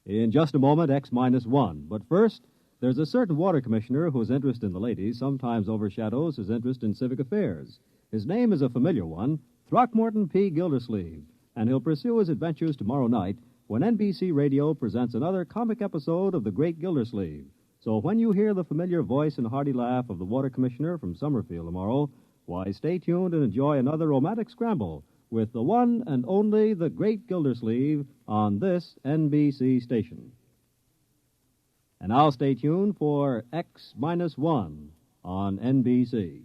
In just a moment, X-1. But first, there's a certain water commissioner whose interest in the ladies sometimes overshadows his interest in civic affairs. His name is a familiar one, Throckmorton P. Gildersleeve, and he'll pursue his adventures tomorrow night when NBC Radio presents another comic episode of The Great Gildersleeve. So when you hear the familiar voice and hearty laugh of the water commissioner from Summerfield tomorrow, why, stay tuned and enjoy another romantic scramble with the one and only The Great Gildersleeve on this NBC station. And now stay tuned for X-1 on NBC.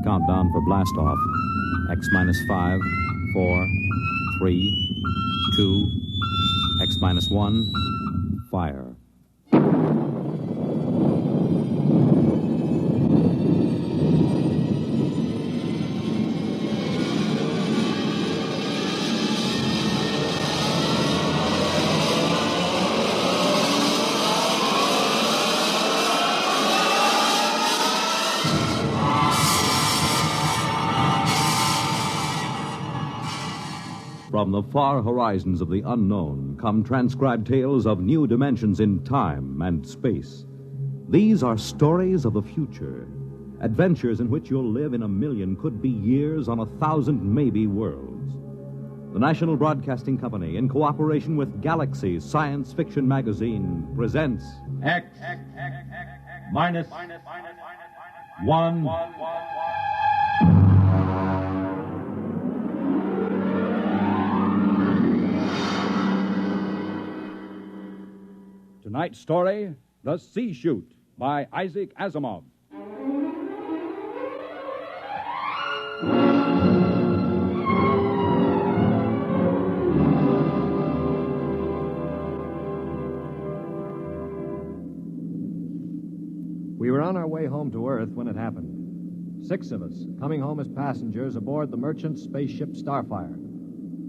Countdown for blast off. X-5, 4, 3, 2, X-1, fire. From the far horizons of the unknown come transcribed tales of new dimensions in time and space. These are stories of the future, adventures in which you'll live in 1,000,000, could be years, on 1,000 maybe worlds. The National Broadcasting Company, in cooperation with Galaxy Science Fiction Magazine, presents X-1. Tonight's story, The C-chute, by Isaac Asimov. We were on our way home to Earth when it happened. 6 of us, coming home as passengers aboard the merchant spaceship Starfire.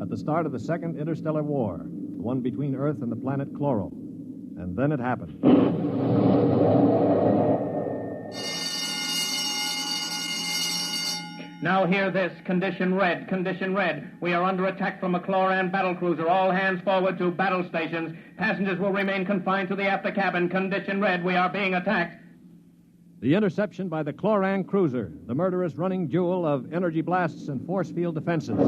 At the start of the Second Interstellar War, the one between Earth and the planet Chloro. And then it happened. Now hear this. Condition red. Condition red. We are under attack from a Chloran battlecruiser. All hands forward to battle stations. Passengers will remain confined to the after cabin. Condition red. We are being attacked. The interception by the Chloran cruiser, the murderous running jewel of energy blasts and force field defenses.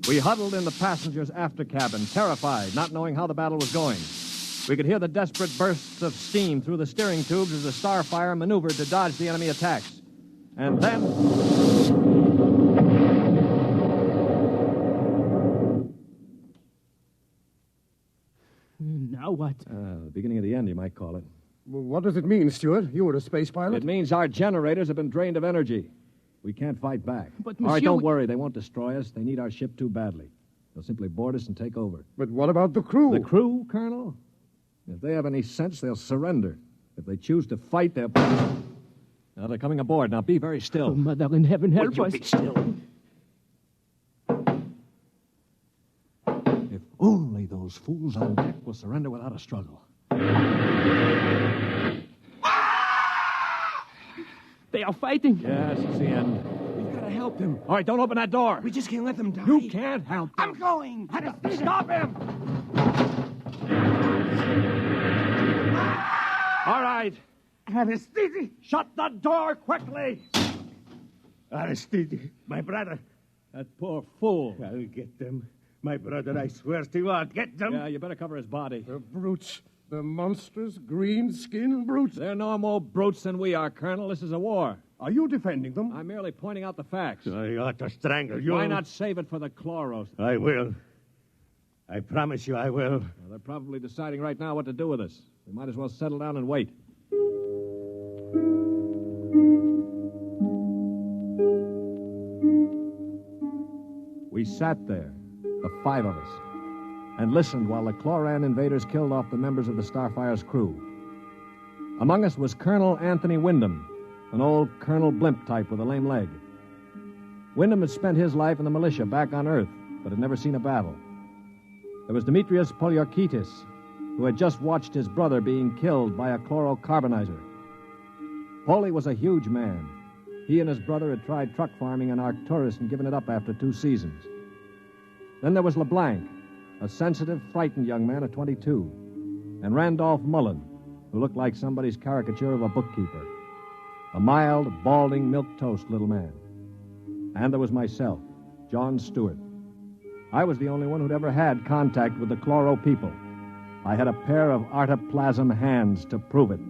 We huddled in the passengers' after cabin, terrified, not knowing how the battle was going. We could hear the desperate bursts of steam through the steering tubes as the Starfire maneuvered to dodge the enemy attacks. And then... Now what? The beginning of the end, you might call it. Well, what does it mean, Stuart? You were a space pilot? It means our generators have been drained of energy. We can't fight back. But, All right, monsieur, don't worry. They won't destroy us. They need our ship too badly. They'll simply board us and take over. But what about the crew? The crew, Colonel? If they have any sense, they'll surrender. If they choose to fight, they'll... Now, they're coming aboard. Now, be very still. Oh, Mother in heaven, help us. Be still. If only those fools on deck will surrender without a struggle. They are fighting. Yes, it's the end. We've got to help them. All right, don't open that door. We just can't let them die. You can't help them. I'm going. Stop him! All right. Aristide. Shut the door quickly. Aristide, my brother. That poor fool. I'll get them. My brother, I swear to you, I'll get them. Yeah, you better cover his body. The brutes. The monstrous green-skinned brutes. They're no more brutes than we are, Colonel. This is a war. Are you defending them? I'm merely pointing out the facts. I ought to strangle you. Why not save it for the Chloros? I will. I promise you I will. Well, they're probably deciding right now what to do with us. We might as well settle down and wait. We sat there, the 5 of us, and listened while the Chloran invaders killed off the members of the Starfire's crew. Among us was Colonel Anthony Wyndham, an old Colonel Blimp type with a lame leg. Wyndham had spent his life in the militia back on Earth, but had never seen a battle. There was Demetrius Poliorkitis, who had just watched his brother being killed by a chlorocarbonizer. Poley was a huge man. He and his brother had tried truck farming in Arcturus and given it up after 2 seasons. Then there was LeBlanc, a sensitive, frightened young man of 22, and Randolph Mullen, who looked like somebody's caricature of a bookkeeper, a mild, balding, milquetoast little man. And there was myself, John Stewart. I was the only one who'd ever had contact with the chloro people. I had a pair of artoplasm hands to prove it.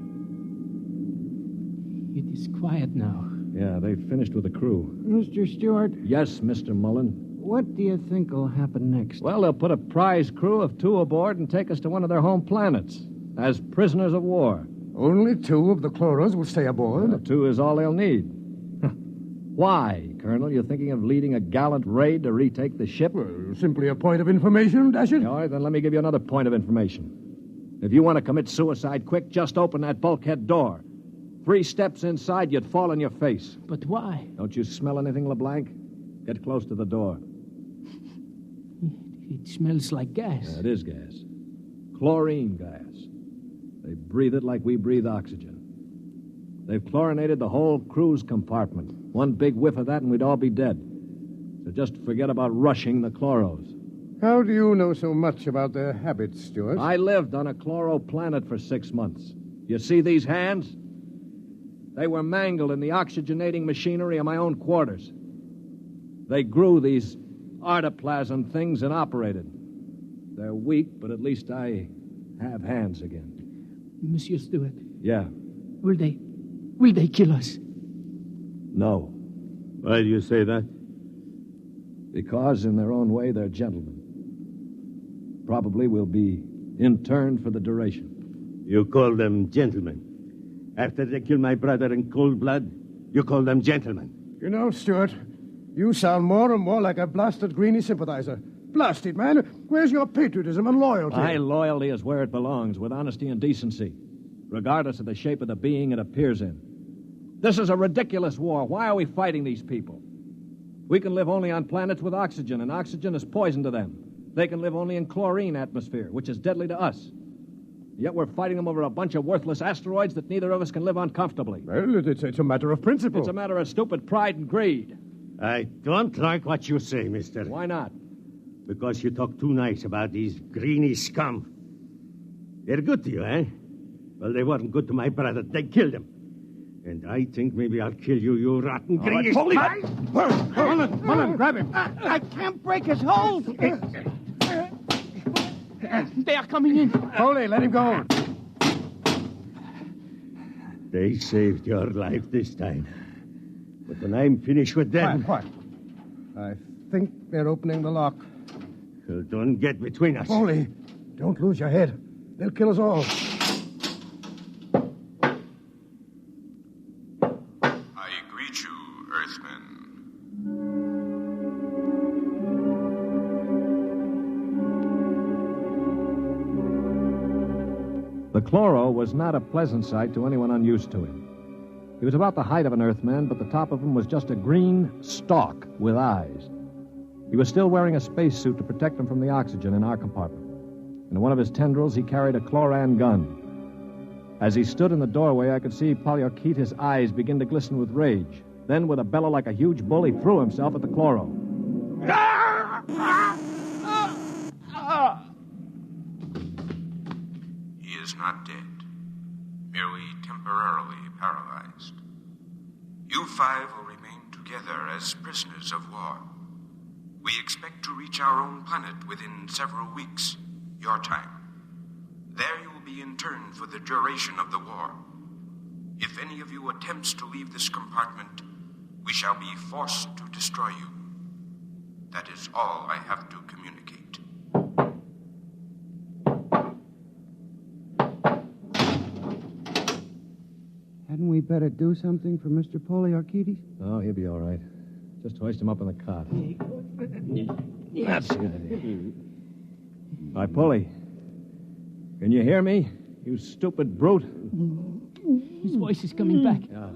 It is quiet now. Yeah, they've finished with the crew. Mr. Stewart, Yes, Mr. Mullen. what do you think will happen next? Well, they'll put a prize crew of 2 aboard and take us to one of their home planets as prisoners of war. Only 2 of the chloros will stay aboard. Well, 2 is all they'll need. Why, Colonel? You thinking of leading a gallant raid to retake the ship? Well, simply a point of information, Dasher. All right, then let me give you another point of information. If you want to commit suicide quick, just open that bulkhead door. 3 steps inside, you'd fall on your face. But why? Don't you smell anything, LeBlanc? Get close to the door. It smells like gas. Yeah, it is gas. Chlorine gas. They breathe it like we breathe oxygen. They've chlorinated the whole crew's compartment. One big whiff of that and we'd all be dead. So just forget about rushing the chloros. How do you know so much about their habits, Stewart? I lived on a chloro planet for 6 months. You see these hands? They were mangled in the oxygenating machinery of my own quarters. They grew these artoplasm things and operated. They're weak, but at least I have hands again. Monsieur Stewart, Yeah. will they kill us? No. Why do you say that? Because, in their own way, they're gentlemen. Probably will be interned for the duration. You call them gentlemen. After they killed my brother in cold blood, you call them gentlemen. You know, Stewart, you sound more and more like a blasted Greenie sympathizer. Blasted, man. Where's your patriotism and loyalty? My loyalty is where it belongs, with honesty and decency, regardless of the shape of the being it appears in. This is a ridiculous war. Why are we fighting these people? We can live only on planets with oxygen, and oxygen is poison to them. They can live only in chlorine atmosphere, which is deadly to us. Yet we're fighting them over a bunch of worthless asteroids that neither of us can live on comfortably. Well, it's a matter of principle. It's a matter of stupid pride and greed. I don't like what you say, mister. Why not? Because you talk too nice about these greeny scum. They're good to you, eh? Well, they weren't good to my brother. They killed him. And I think maybe I'll kill you, you rotten greeny... Mullen, grab him. I can't break his hold. They are coming in. Foley, let him go. They saved your life this time. But when I'm finished with them... Quiet. I think they're opening the lock. Well, don't get between us. Foley, don't lose your head. They'll kill us all. I greet you, Earthmen. The chloro was not a pleasant sight to anyone unused to him. He was about the height of an Earthman, but the top of him was just a green stalk with eyes. He was still wearing a spacesuit to protect him from the oxygen in our compartment. In one of his tendrils, he carried a chloran gun. As he stood in the doorway, I could see Polyarchetes' eyes begin to glisten with rage. Then, with a bellow like a huge bull, he threw himself at the chloro. He is not dead, merely temporarily paralyzed. You 5 will remain together as prisoners of war. We expect to reach our own planet within several weeks, your time. There you will be interned for the duration of the war. If any of you attempts to leave this compartment, we shall be forced to destroy you. That is all I have to communicate. Hadn't we better do something for Mr. Polyarchetes? Oh, he'll be all right. Just hoist him up on the cot. That's good. Hi, Polly. Can you hear me, you stupid brute? His voice is coming back. Yeah.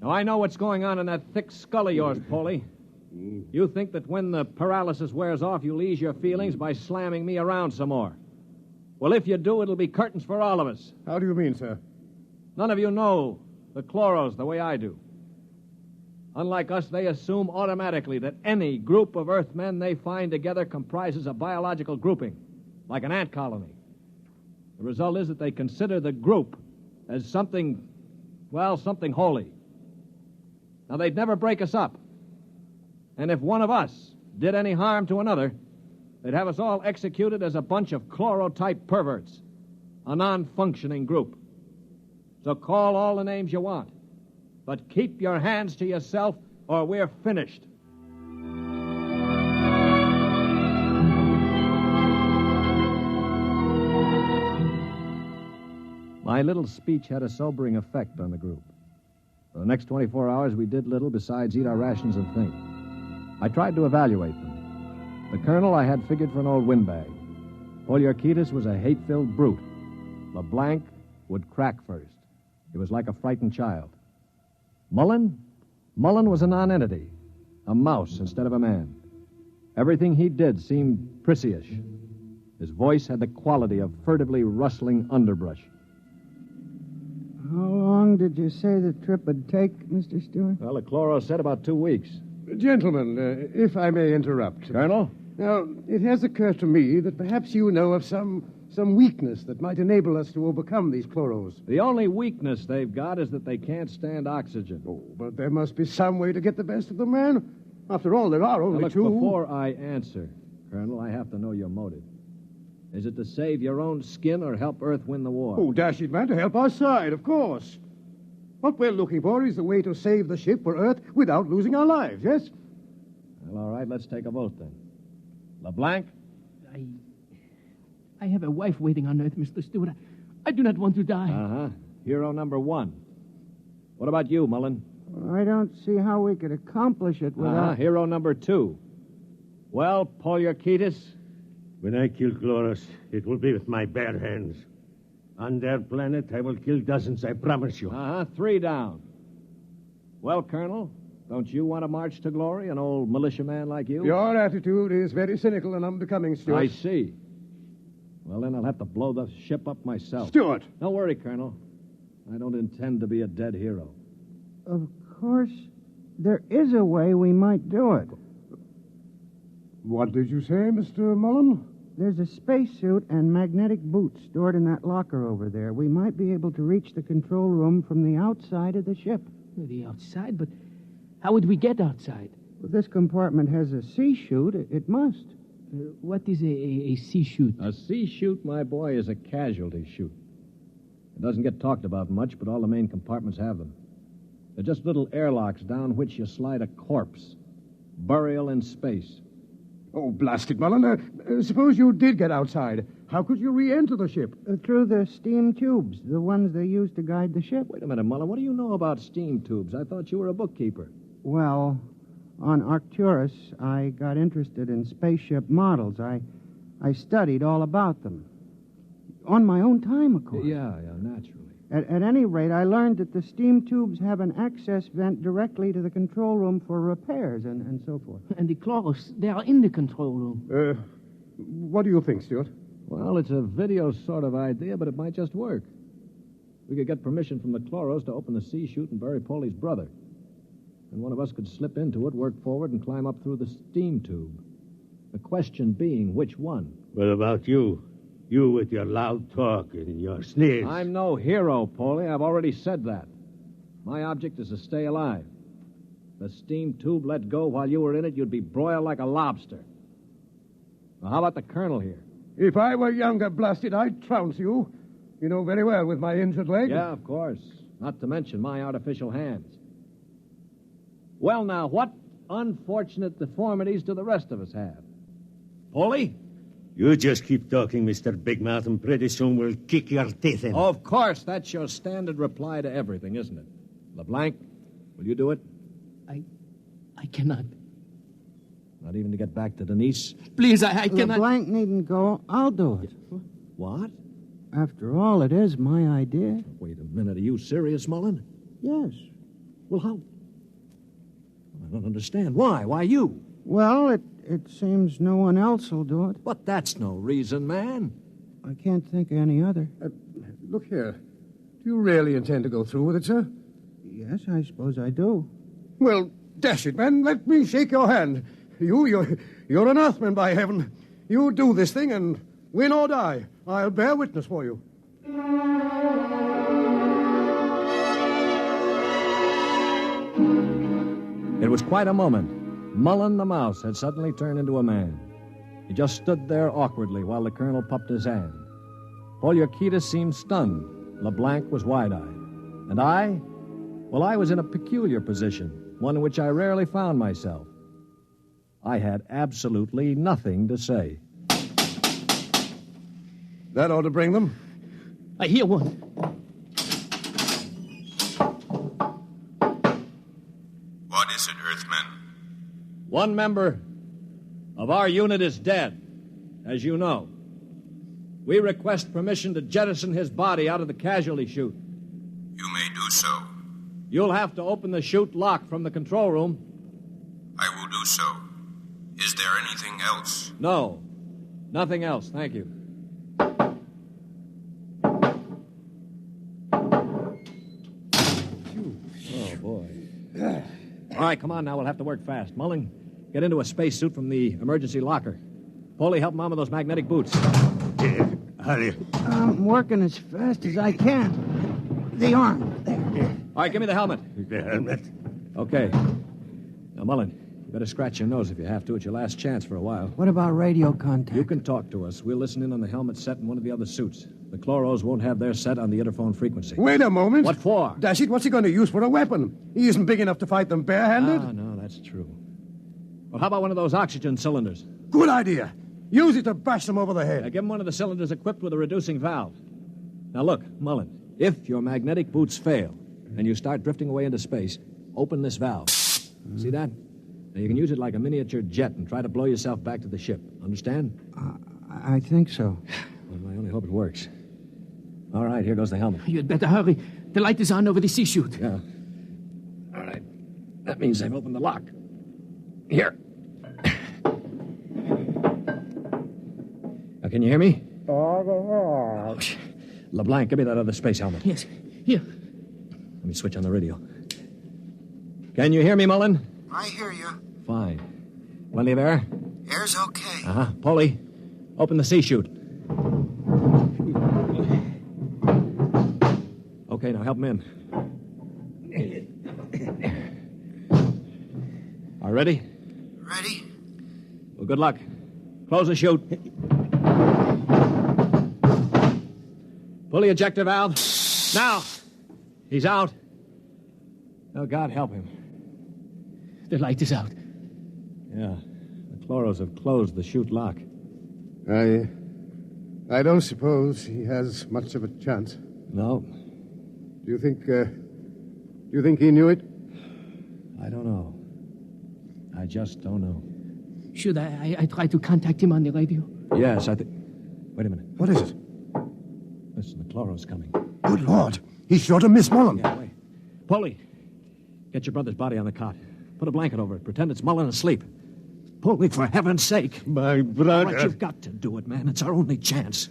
Now, I know what's going on in that thick skull of yours, Polly. You think that when the paralysis wears off, you'll ease your feelings by slamming me around some more. Well, if you do, it'll be curtains for all of us. How do you mean, sir? None of you know the chloros the way I do. Unlike us, they assume automatically that any group of Earthmen they find together comprises a biological grouping, like an ant colony. The result is that they consider the group as something holy. Now, they'd never break us up. And if one of us did any harm to another, they'd have us all executed as a bunch of chlorotype perverts, a non-functioning group. So call all the names you want, but keep your hands to yourself or we're finished. My little speech had a sobering effect on the group. For the next 24 hours, we did little besides eat our rations and think. I tried to evaluate them. The colonel I had figured for an old windbag. Poliorcetes was a hate-filled brute. LeBlanc would crack first. He was like a frightened child. Mullen was a nonentity, a mouse instead of a man. Everything he did seemed prissyish. His voice had the quality of furtively rustling underbrush. How long did you say the trip would take, Mr. Stewart? Well, the chloro said about 2 weeks. Gentlemen, if I may interrupt. Colonel? Now, it has occurred to me that perhaps you know of some weakness that might enable us to overcome these chloros. The only weakness they've got is that they can't stand oxygen. Oh, but there must be some way to get the best of them, man. After all, there are only now, look, two. Before I answer, Colonel, I have to know your motive. Is it to save your own skin or help Earth win the war? Oh, dash it, man, to help our side, of course. What we're looking for is a way to save the ship for Earth without losing our lives, yes? Well, all right, let's take a vote then. LeBlanc? I have a wife waiting on Earth, Mr. Stewart. I do not want to die. Uh-huh. Hero number 1. What about you, Mullen? I don't see how we could accomplish it without... Hero number 2. Well, Poliorcetes? When I kill Chloros, it will be with my bare hands. On their planet, I will kill dozens, I promise you. 3 down. Well, Colonel, don't you want to march to glory, an old militiaman like you? Your attitude is very cynical and unbecoming, Stuart. I see. Well, then I'll have to blow the ship up myself. Stuart! Don't worry, Colonel. I don't intend to be a dead hero. Of course, there is a way we might do it. What did you say, Mr. Mullen? There's a spacesuit and magnetic boots stored in that locker over there. We might be able to reach the control room from the outside of the ship. The outside? But how would we get outside? Well, this compartment has a C-chute. It must. What is a C-chute? A C-chute, my boy, is a casualty chute. It doesn't get talked about much, but all the main compartments have them. They're just little airlocks down which you slide a corpse. Burial in space. Oh, blast it, Mullen. Suppose you did get outside. How could you re-enter the ship? Through the steam tubes, the ones they use to guide the ship. Wait a minute, Mullen. What do you know about steam tubes? I thought you were a bookkeeper. Well, on Arcturus, I got interested in spaceship models. I studied all about them. On my own time, of course. Yeah, naturally. At any rate, I learned that the steam tubes have an access vent directly to the control room for repairs and so forth. And the chloros, they are in the control room. What do you think, Stuart? Well, it's a video sort of idea, but it might just work. We could get permission from the chloros to open the C-chute and bury Polly's brother. And one of us could slip into it, work forward, and climb up through the steam tube. The question being, which one? What about you? You with your loud talk and your sneers. I'm no hero, Polly. I've already said that. My object is to stay alive. The steam tube let go while you were in it, you'd be broiled like a lobster. Now, how about the colonel here? If I were younger, blasted, I'd trounce you. You know very well with my injured leg. Yeah, of course. Not to mention my artificial hands. Well, now, what unfortunate deformities do the rest of us have? Polly? You just keep talking, Mr. Big Mouth, and pretty soon we'll kick your teeth in. Of course, that's your standard reply to everything, isn't it? LeBlanc, will you do it? I cannot. Not even to get back to Denise? Please, I cannot. LeBlanc needn't go. I'll do it. What? After all, it is my idea. Wait a minute. Are you serious, Mullen? Yes. Well, how? I don't understand. Why? Why you? Well, it seems no one else will do it. But that's no reason, man. I can't think of any other. Look here. Do you really intend to go through with it, sir? Yes, I suppose I do. Well, dash it, man. Let me shake your hand. You're an Earthman, by heaven. You do this thing and win or die. I'll bear witness for you. It was quite a moment. Mullen the mouse had suddenly turned into a man. He just stood there awkwardly while the colonel puffed his hand. Poliorcetes seemed stunned. LeBlanc was wide-eyed. And I? Well, I was in a peculiar position, one in which I rarely found myself. I had absolutely nothing to say. That ought to bring them. I hear one. What is it, Earthman? One member of our unit is dead, as you know. We request permission to jettison his body out of the casualty chute. You may do so. You'll have to open the chute lock from the control room. I will do so. Is there anything else? No, nothing else, thank you. Oh, boy. All right, come on now, we'll have to work fast. Mullen, get into a spacesuit from the emergency locker. Polly, help Mom with those magnetic boots. How do you... I'm working as fast as I can. The arm, there. All right, give me the helmet. The helmet? Okay. Now, Mullen, you better scratch your nose if you have to. It's your last chance for a while. What about radio contact? You can talk to us. We'll listen in on the helmet set in one of the other suits. The chloros won't have their set on the interphone frequency. Wait a moment. What for? Dash it, what's he going to use for a weapon? He isn't big enough to fight them barehanded. Ah, no, that's true. Well, how about one of those oxygen cylinders? Good idea. Use it to bash them over the head. Now, give him one of the cylinders equipped with a reducing valve. Now, look, Mullen, if your magnetic boots fail and you start drifting away into space, open this valve. See that? Now, you can use it like a miniature jet and try to blow yourself back to the ship. Understand? I think so. Well, I only hope it works. All right, here goes the helmet. You'd better hurry. The light is on over the C-chute. Yeah. All right. That means they've opened the lock. Here. Now, can you hear me? LeBlanc, give me that other space helmet. Yes, here. Let me switch on the radio. Can you hear me, Mullen? I hear you. Fine. Plenty of air? Air's okay. Uh-huh. Polly, open the C-chute. Okay, now help him in. All ready? Ready? Well, good luck. Close the chute. Pull the ejector valve. Now! He's out. Oh, God help him. The light is out. Yeah. The chloros have closed the chute lock. I don't suppose he has much of a chance. No. Do you think he knew it? I don't know. I just don't know. Should I try to contact him on the radio? Yes, I think... Wait a minute. What is it? Listen, the chloros coming. Good Lord. He's sure to miss Mullen. Yeah, wait. Polly, get your brother's body on the cot. Put a blanket over it. Pretend it's Mullen asleep. Polly, for heaven's sake. My brother... All right, you've got to do it, man. It's our only chance.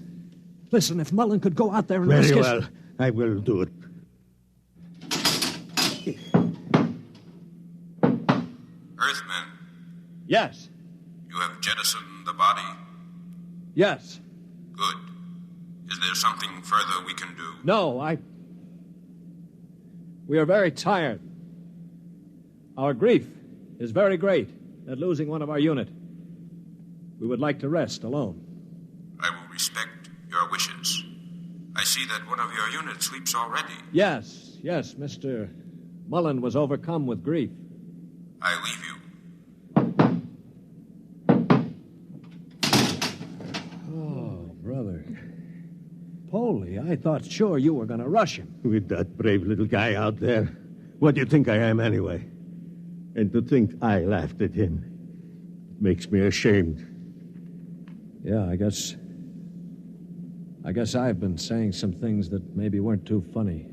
Listen, if Mullen could go out there and Very risk his... well. I will do it. Earthman, Yes. you have jettisoned the body. Yes. Good. Is there something further we can do? No, We are very tired. Our grief is very great at losing one of our unit. We would like to rest alone. I will respect your wishes. I see that one of your units sleeps already. Yes, Mr. Mullen was overcome with grief. I leave you. Oh, brother. Polly, I thought sure you were going to rush him. With that brave little guy out there. What do you think I am, anyway? And to think I laughed at him makes me ashamed. Yeah, I guess I've been saying some things that maybe weren't too funny.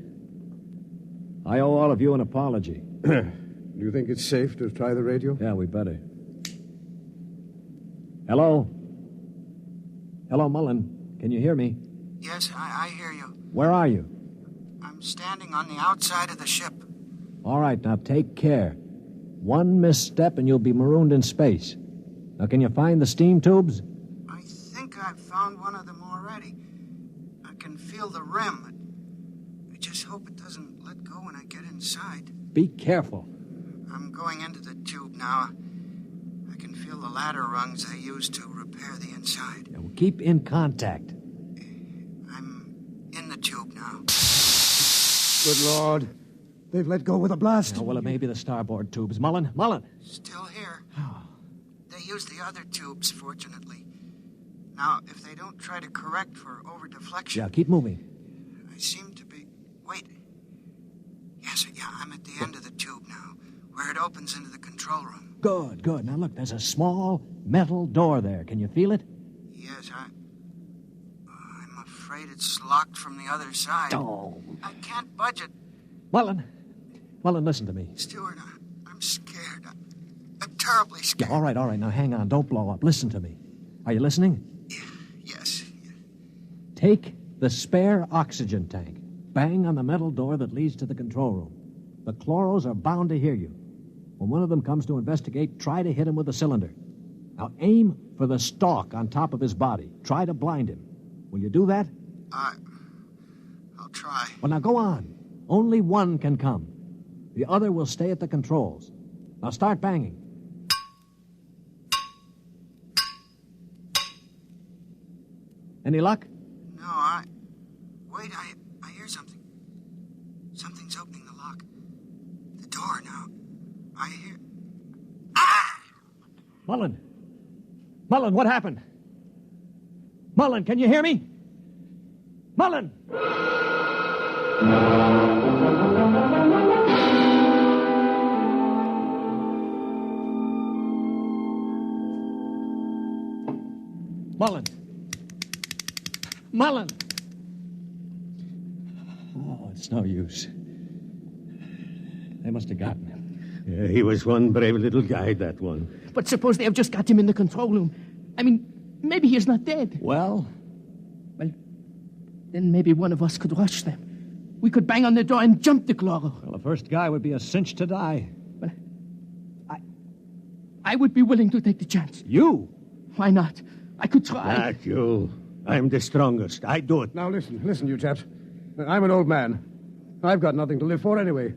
I owe all of you an apology. Do you think it's safe to try the radio? Yeah, we better. Hello? Hello, Mullen. can you hear me? Yes, I hear you. Where are you? I'm standing on the outside of the ship. All right, now take care. One misstep and you'll be marooned in space. Now, can you find the steam tubes? I think I've found one of them already. I can feel the rim. I just hope it doesn't let go when I get inside. Be careful. I'm going into the tube now. I can feel the ladder rungs they use to repair the inside. Yeah, well, keep in contact. I'm in the tube now. Good Lord. They've let go with a blast. Oh, well, it may be the starboard tubes. Mullen! Still here. They use the other tubes, fortunately. Now, if they don't try to correct for over-deflection... Yeah, keep moving. I seem to be... Wait. Yes, I'm at the end of the tube now, where it opens into the control room. Good. Now, look, there's a small metal door there. Can you feel it? Yes, I'm afraid it's locked from the other side. Oh. I can't budge it. Mullen, listen to me. Stewart, I'm scared. I'm terribly scared. Yeah, all right. Now, hang on. Don't blow up. Listen to me. Are you listening? Yes. Take the spare oxygen tank. Bang on the metal door that leads to the control room. The chloros are bound to hear you. When one of them comes to investigate, try to hit him with a cylinder. Now, aim for the stalk on top of his body. Try to blind him. Will you do that? I'll try. Well, now, go on. Only one can come. The other will stay at the controls. Now, start banging. Any luck? No, Wait, I hear something. Something's opening the lock. The door now. I hear... Ah! Mullen, what happened? Mullen, can you hear me? Mullen! Mullen! Oh, it's no use. They must have gotten him. Yeah, he was one brave little guy, that one. But suppose they have just got him in the control room. I mean, maybe he is not dead. Well, then maybe one of us could rush them. We could bang on the door and jump the chloro. well, the first guy would be a cinch to die. But I would be willing to take the chance. You? Why not? I could try. Not you. I'm the strongest. I do it. Now, listen, you chaps. I'm an old man. I've got nothing to live for anyway.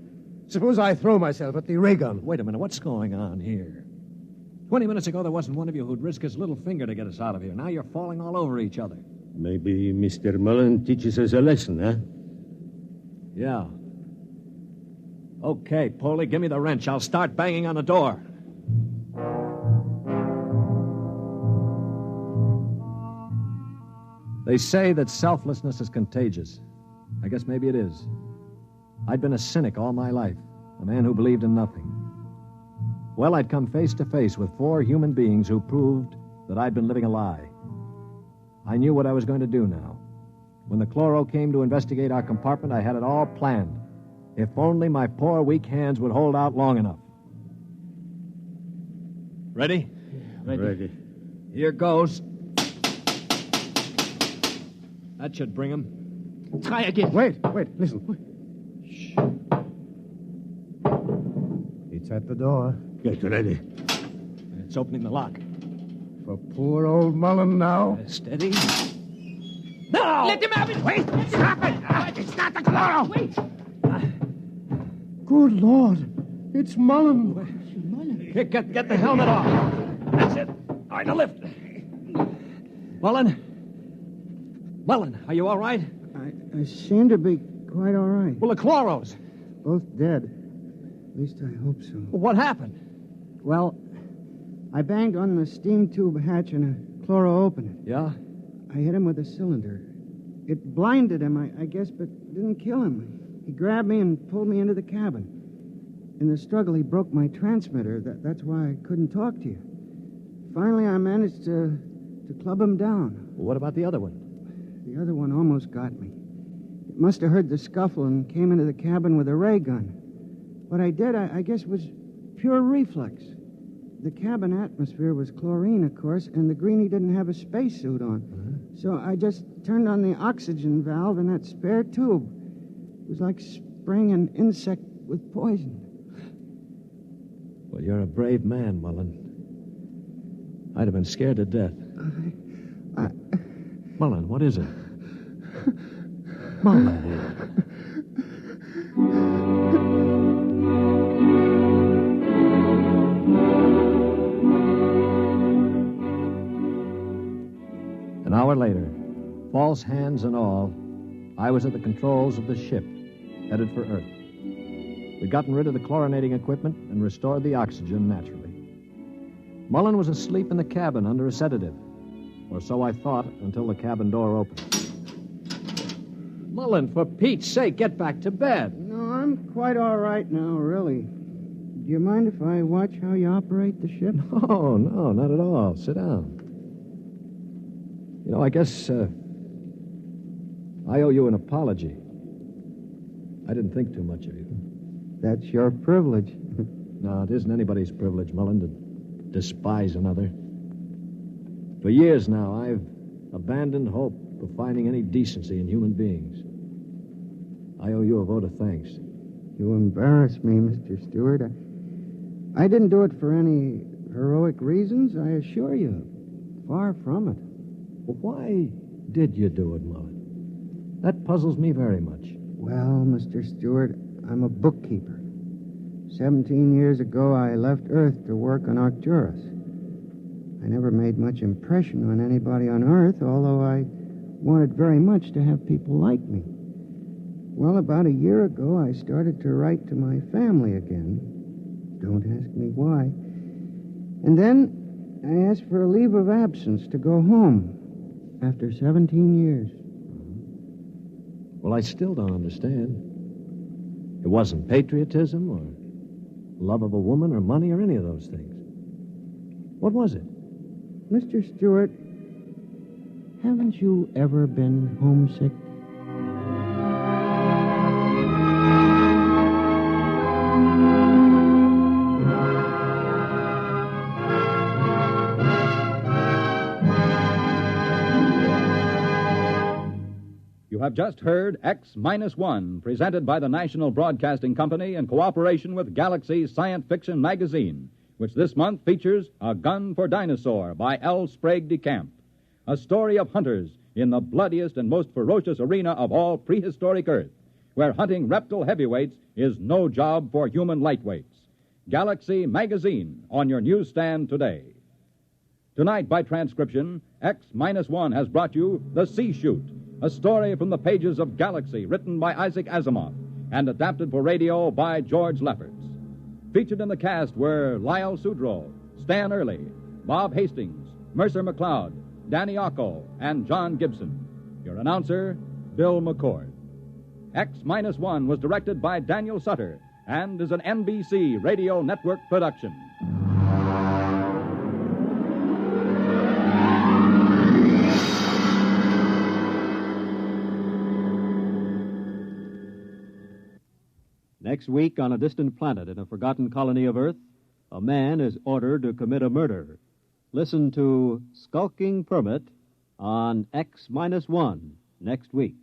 Suppose I throw myself at the ray gun. Wait a minute, what's going on here? 20 minutes ago, there wasn't one of you who'd risk his little finger to get us out of here. Now you're falling all over each other. Maybe Mr. Mullen teaches us a lesson, huh? Yeah. Okay, Polly, give me the wrench. I'll start banging on the door. They say that selflessness is contagious. I guess maybe it is. I'd been a cynic all my life, a man who believed in nothing. Well, I'd come face to face with 4 human beings who proved that I'd been living a lie. I knew what I was going to do now. When the chloro came to investigate our compartment, I had it all planned. If only my poor, weak hands would hold out long enough. Ready? Ready. Here goes. That should bring him. Try again. Wait, listen. Shh. It's at the door. Get ready. It's opening the lock. For poor old Mullen now. Steady. No! Let him have it! Wait! Stop it! It's not the chloro! Wait! Good Lord. It's Mullen. Here, get the helmet off. That's it. All right, now lift. Mullen, are you all right? I seem to be quite all right. Well, the chloros. Both dead. At least I hope so. Well, what happened? Well, I banged on the steam tube hatch and a chloro opened it. Yeah? I hit him with a cylinder. It blinded him, I guess, but didn't kill him. He grabbed me and pulled me into the cabin. In the struggle, he broke my transmitter. That's why I couldn't talk to you. Finally, I managed to club him down. Well, what about the other one? The other one almost got me. It must have heard the scuffle and came into the cabin with a ray gun. What I did, I guess, was pure reflex. The cabin atmosphere was chlorine, of course, and the greenie didn't have a spacesuit on. So I just turned on the oxygen valve in that spare tube. It was like spraying an insect with poison. Well, you're a brave man, Mullen. I'd have been scared to death. Mullen, what is it? Mullen. An hour later, false hands and all, I was at the controls of the ship, headed for Earth. We'd gotten rid of the chlorinating equipment and restored the oxygen naturally. Mullen was asleep in the cabin under a sedative, or so I thought until the cabin door opened. Mullen, for Pete's sake, get back to bed. No, I'm quite all right now, really. Do you mind if I watch how you operate the ship? No, not at all. Sit down. You know, I guess I owe you an apology. I didn't think too much of you. That's your privilege. No, it isn't anybody's privilege, Mullen, to despise another. For years now, I've abandoned hope of finding any decency in human beings. I owe you a vote of thanks. You embarrass me, Mr. Stewart. I didn't do it for any heroic reasons, I assure you. Far from it. Well, why did you do it, Mullen? That puzzles me very much. Well, Mr. Stewart, I'm a bookkeeper. 17 years ago, I left Earth to work on Arcturus. I never made much impression on anybody on Earth, although I wanted very much to have people like me. Well, about a year ago, I started to write to my family again. Don't ask me why. And then I asked for a leave of absence to go home after 17 years. Well, I still don't understand. It wasn't patriotism or love of a woman or money or any of those things. What was it? Mr. Stewart, haven't you ever been homesick? You have just heard X-1, presented by the National Broadcasting Company in cooperation with Galaxy's Science Fiction magazine, which this month features A Gun for Dinosaur by L. Sprague de Camp, a story of hunters in the bloodiest and most ferocious arena of all prehistoric Earth, where hunting reptile heavyweights is no job for human lightweights. Galaxy magazine on your newsstand today. Tonight, by transcription, X-1 has brought you The C-chute, a story from the pages of Galaxy, written by Isaac Asimov and adapted for radio by George Lefferts. Featured in the cast were Lyle Sudrow, Stan Early, Bob Hastings, Mercer McLeod, Danny Ocko, and John Gibson. Your announcer, Bill McCord. X-1 was directed by Daniel Sutter and is an NBC Radio Network production. Next week, on a distant planet in a forgotten colony of Earth, a man is ordered to commit a murder. Listen to Skulking Permit on X-1 next week.